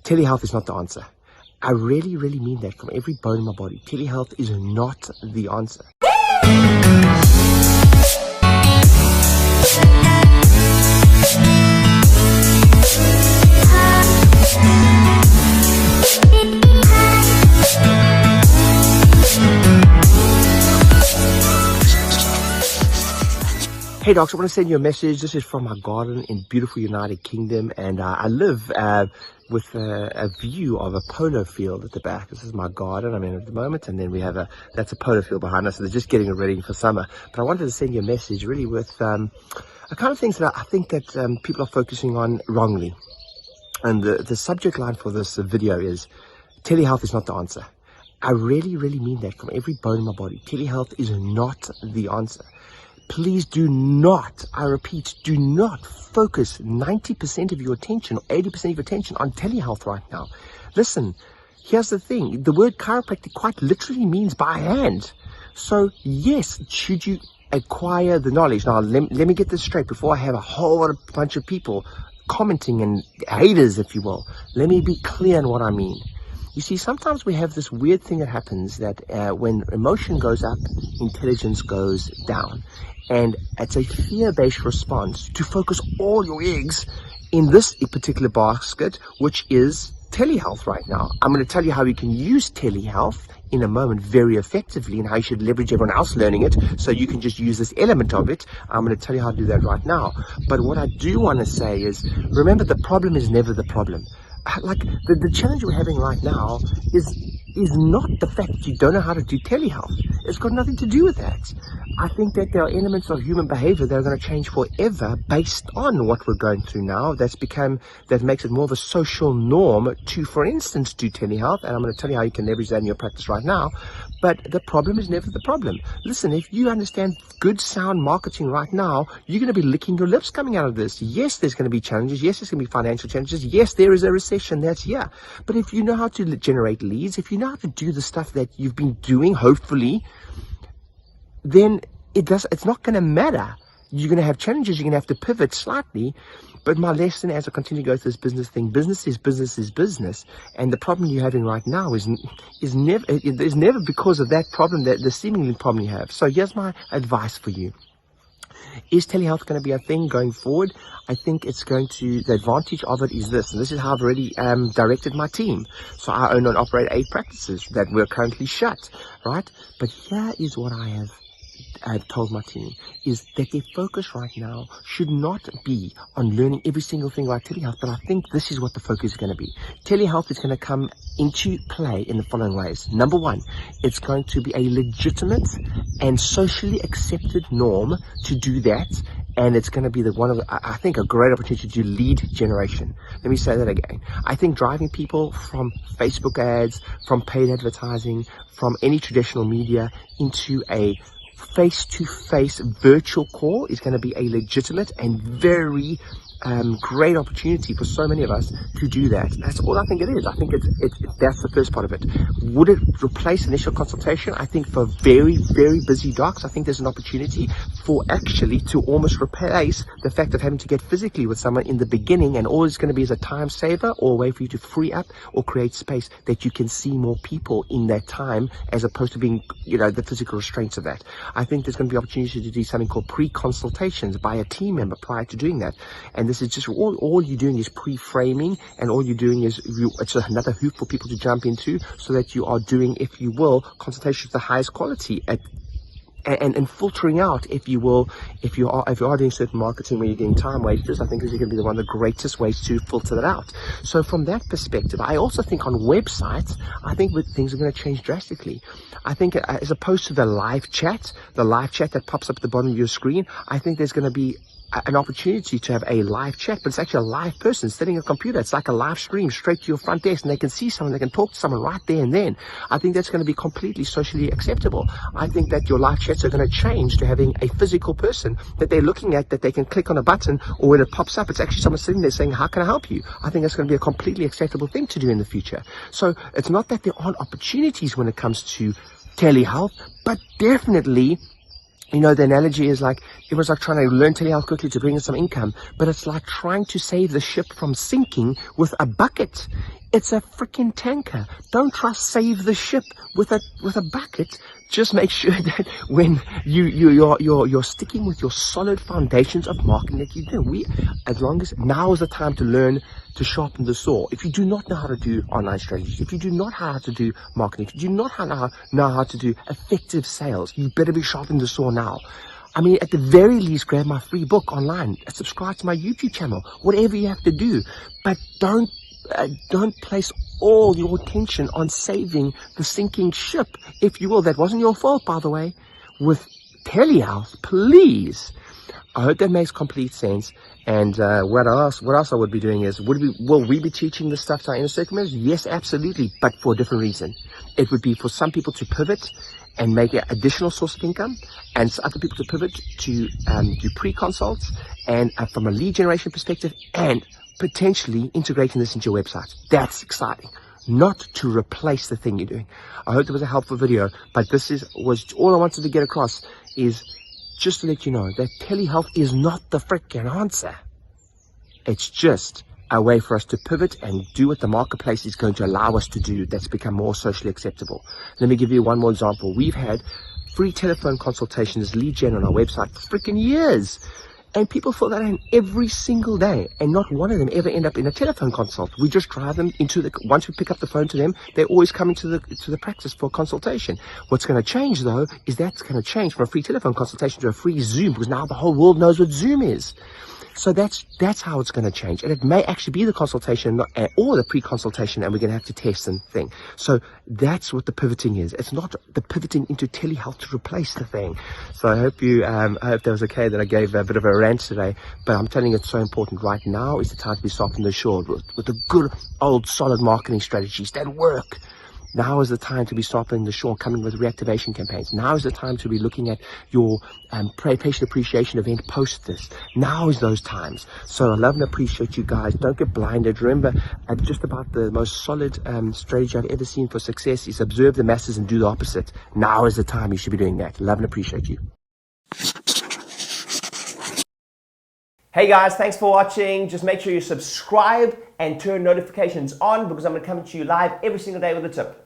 Telehealth is not the answer. I really, really mean that from every bone in my body. Telehealth is not the answer. Hey docs, I want to send you a message. This is from my garden in beautiful United Kingdom, and I live with a view of a polo field at the back. This is my garden I'm in at the moment, and then we have that's a polo field behind us, so they're just getting it ready for summer. But I wanted to send you a message really with a kind of things that I think that people are focusing on wrongly. And the subject line for this video is, telehealth is not the answer. I really, really mean that from every bone in my body. Telehealth is not the answer. Please do not, I repeat, do not focus 90% of your attention or 80% of your attention on telehealth right now. Listen, here's the thing. The word chiropractic quite literally means by hand. So yes, should you acquire the knowledge. Now, let me get this straight before I have a whole bunch of people commenting and haters, if you will. Let me be clear on what I mean. You see, sometimes we have this weird thing that happens that when emotion goes up, intelligence goes down. And it's a fear-based response to focus all your eggs in this particular basket, which is telehealth right now. I'm going to tell you how you can use telehealth in a moment very effectively and how you should leverage everyone else learning it so you can just use this element of it. I'm going to tell you how to do that right now. But what I do want to say is, remember, the problem is never the problem. Like the challenge we're having right now is not the fact that you don't know how to do telehealth. It's got nothing to do with that. I think that there are elements of human behavior that are going to change forever based on what we're going through now. That makes it more of a social norm to, for instance, do telehealth. And I'm going to tell you how you can leverage that in your practice right now. But the problem is never the problem. Listen, if you understand good, sound marketing right now, you're going to be licking your lips coming out of this. Yes, there's going to be challenges. Yes, there's going to be financial challenges. Yes, there is a recession that's here. But if you know how to generate leads, if you know how to do the stuff that you've been doing, hopefully, then it's not going to matter. You're going to have challenges. You're going to have to pivot slightly. But my lesson as I continue to go through this business thing, business is business is business. And the problem you're having right now is never because of that problem, that the seemingly problem you have. So here's my advice for you. Is telehealth going to be a thing going forward? I think it's going to, the advantage of it is this, and this is how I've already directed my team. So I own and operate 8 practices that we're currently shut, right? But here is what I have told my team, is that their focus right now should not be on learning every single thing about telehealth, but I think this is what the focus is going to be. Telehealth is going to come into play in the following ways. Number one, it's going to be a legitimate and socially accepted norm to do that, and it's going to be I think a great opportunity to do lead generation. Let me say that again. I think driving people from Facebook ads, from paid advertising, from any traditional media into a face-to-face virtual call is going to be a legitimate and very great opportunity for so many of us to do that. That's all I think it is. I think that's the first part of it. Would it replace initial consultation? I think for very, very busy docs, I think there's an opportunity for actually to almost replace the fact of having to get physically with someone in the beginning, and all it's going to be is a time saver or a way for you to free up or create space that you can see more people in that time, as opposed to being, the physical restraints of that. I think there's going to be opportunity to do something called pre-consultations by a team member prior to doing that. And this is just all you're doing is pre-framing, and all you're doing is it's another hoop for people to jump into, so that you are doing, if you will, consultations of the highest quality and filtering out, if you will, if you are doing certain marketing where you're getting time wasters, I think this is going to be one of the greatest ways to filter that out. So from that perspective, I also think on websites, I think things are going to change drastically. I think as opposed to the live chat that pops up at the bottom of your screen, I think there's going to be an opportunity to have a live chat, but it's actually a live person sitting at a computer. It's like a live stream straight to your front desk, and they can see someone, they can talk to someone right there and then. I think that's going to be completely socially acceptable. I think that your live chats are going to change to having a physical person that they're looking at, that they can click on a button, or when it pops up, it's actually someone sitting there saying, how can I help you? I think that's going to be a completely acceptable thing to do in the future. So it's not that there aren't opportunities when it comes to telehealth, but definitely, the analogy is like, everyone's like trying to learn telehealth quickly to bring in some income, but it's like trying to save the ship from sinking with a bucket. It's a freaking tanker. Don't try to save the ship with a bucket. Just make sure that when you're sticking with your solid foundations of marketing that you do. As long as now is the time to learn to sharpen the saw. If you do not know how to do online strategies, if you do not know how to do marketing, if you do not know how to do effective sales, you better be sharpening the saw now. I mean, at the very least, grab my free book online, subscribe to my YouTube channel, whatever you have to do. But don't place all your attention on saving the sinking ship, if you will. That wasn't your fault, by the way. With Tele-health, please. I hope that makes complete sense. And what else I would be doing is, will we be teaching this stuff to our inner circle members? Yes, absolutely, but for a different reason. It would be for some people to pivot and make an additional source of income, and for other people to pivot to do pre-consults, and from a lead generation perspective, and potentially integrating this into your website. That's exciting. Not to replace the thing you're doing. I hope it was a helpful video, but this was all I wanted to get across, is just to let you know that telehealth is not the freaking answer. It's just a way for us to pivot and do what the marketplace is going to allow us to do that's become more socially acceptable. Let me give you one more example. We've had free telephone consultations, lead gen on our website for freaking years. And people fill that in every single day, and not one of them ever end up in a telephone consult. We just drive them once we pick up the phone to them, they always come into the practice for a consultation. What's going to change, though, is that's going to change from a free telephone consultation to a free Zoom, because now the whole world knows what Zoom is. So that's how it's going to change. And it may actually be the consultation or the pre-consultation, and we're going to have to test and thing. So that's what the pivoting is. It's not the pivoting into telehealth to replace the thing. So I hope that was okay that I gave a bit of a rant today, but I'm telling you, it's so important. Right now is the time to be soft and assured with the good old solid marketing strategies that work. Now is the time to be sharpening the shore, coming with reactivation campaigns. Now is the time to be looking at your patient appreciation event post this. Now is those times. So I love and appreciate you guys. Don't get blinded. Remember, just about the most solid strategy I've ever seen for success is observe the masses and do the opposite. Now is the time you should be doing that. Love and appreciate you. Hey guys, thanks for watching. Just make sure you subscribe and turn notifications on, because I'm going to come to you live every single day with a tip.